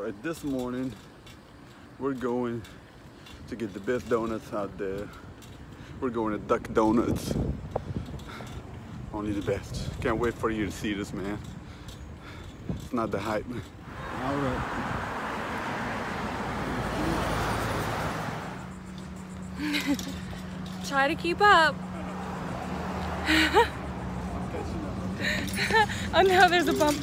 Alright, this morning we're going to get the best donuts out there. We're going to Duck Donuts. Only the best. Can't wait for you to see this, man. It's not the hype. Alright. Try to keep up. Oh no, there's a bump.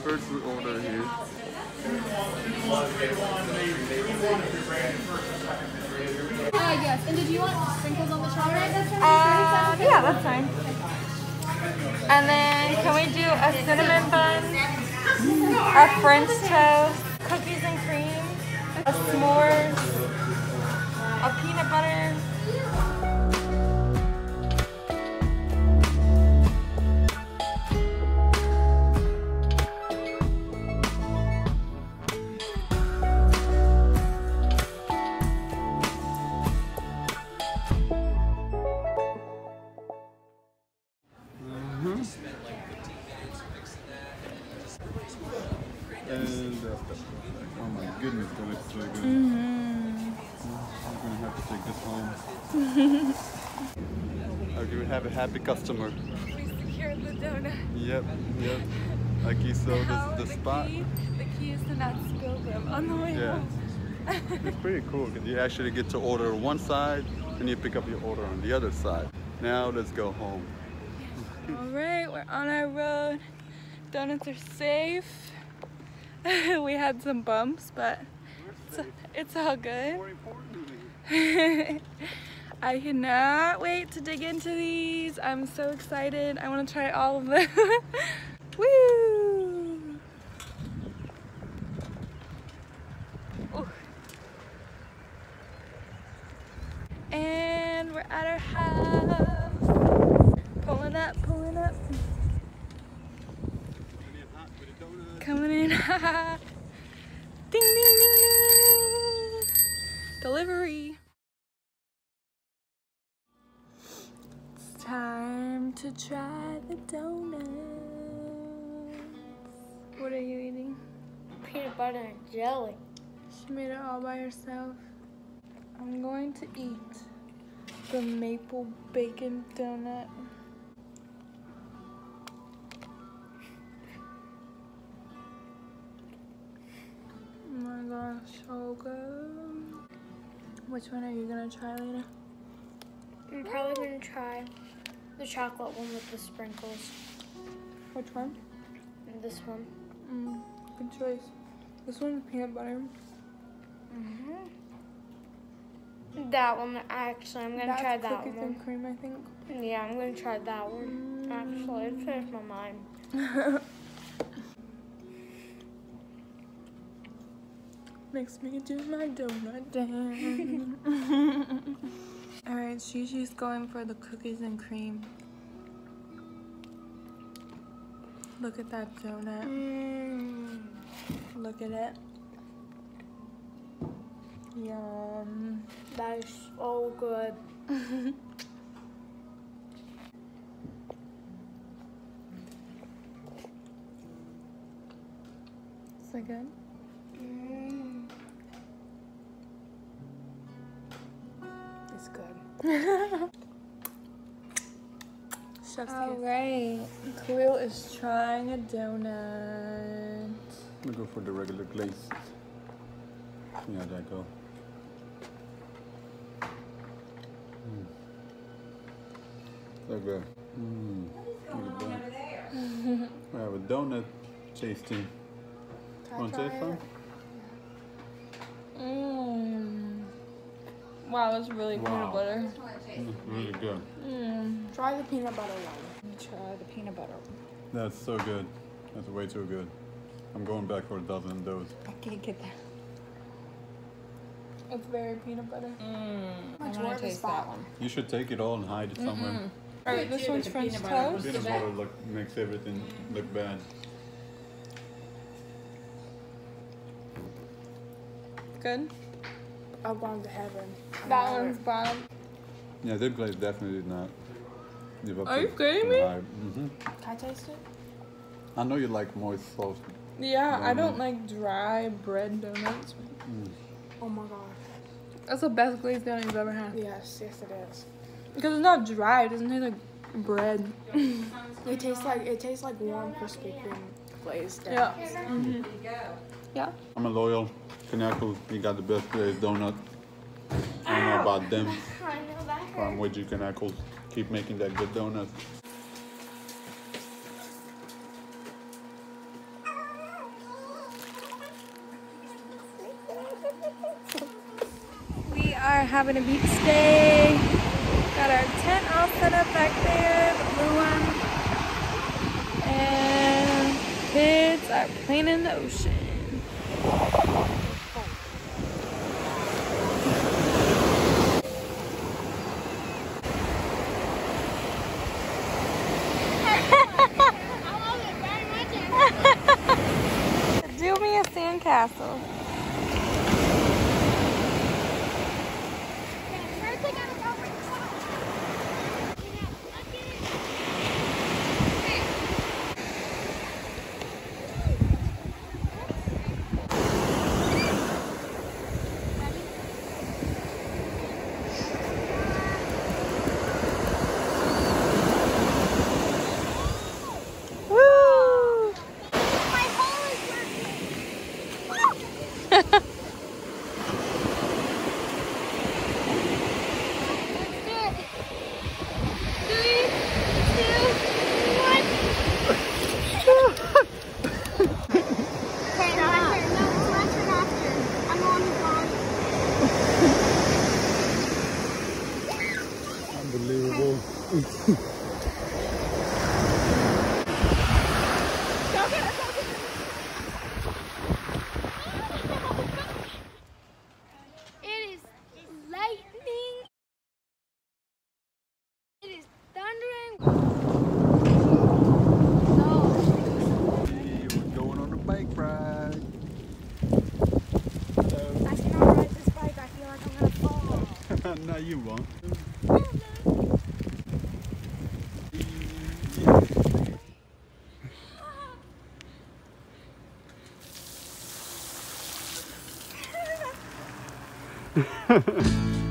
First we order here. Yes. And did you want sprinkles on the chocolate? Yeah, that's fine. And then can we do a cinnamon bun, a French toast, cookies and cream, a s'mores, a peanut butter. And oh my goodness, that looks so good. I'm gonna have to take this home. Okay, we have a happy customer. We secured the donut. Yep. Okay, so this is the spot. The key is to not spill them on the way home. It's pretty cool because you actually get to order one side and you pick up your order on the other side. Now let's go home. All right, we're on our road. Donuts are safe. We had some bumps, but it's all good. More importantly. I cannot wait to dig into these. I'm so excited. I want to try all of them. Woo! Ooh. And we're at our house. Pulling up. Coming in. Ding, ding, ding, ding. Delivery. It's time to try the donuts. What are you eating? Peanut butter and jelly. She made it all by herself. I'm going to eat the maple bacon donut. Oh my gosh, so good. Which one are you gonna try later? I'm probably gonna try the chocolate one with the sprinkles. Which one? And this one. Good choice. This one's peanut butter. That one, actually, I'm gonna try that cookies one. and cream, I think. Yeah, I'm gonna try that one. Actually, it changed my mind. Makes me do my donut dance. Alright, Shishi's going for the cookies and cream. Look at that donut. Look at it. Yum. That is so good. So good? It's good. Alright, Khalil is trying a donut. I'm gonna go for the regular glaze. Yeah, there you go. So good. Look at that. We have a donut tasting. Want to taste some? Wow, that's really peanut butter. Really good. Try the peanut butter one. Try the peanut butter. That's so good. That's way too good. I'm going back for a dozen of those. I can't get that. It's very peanut butter. Much more taste that one. You should take it all and hide it somewhere. Alright, this one's French toast. Peanut butter makes everything look bad. Good. I've gone to heaven. That one's bomb. Yeah, their glaze definitely did not live up Are you to kidding the me? hype. Can I taste it? I know you like moist sauce. Yeah, I don't like dry bread donuts. Oh my god. That's the best glazed donut you've ever had. Yes, yes it is. Because it's not dry, it doesn't taste like bread. It tastes like warm Krispy Kreme glazed Yeah. donuts. Yeah. I'm a loyal Canackles. You got the best glazed donut. I don't know about them. I know that But I'm with you, Canackles. Keep making that good donut. We are having a beach day. Got our tent all set up back there, the blue one. And kids are playing in the ocean. Do me a sandcastle. Unbelievable. It is lightning. It is thundering. We're going on a bike ride. I cannot ride this bike. I feel like I'm gonna fall. No, you won't. Ha ha.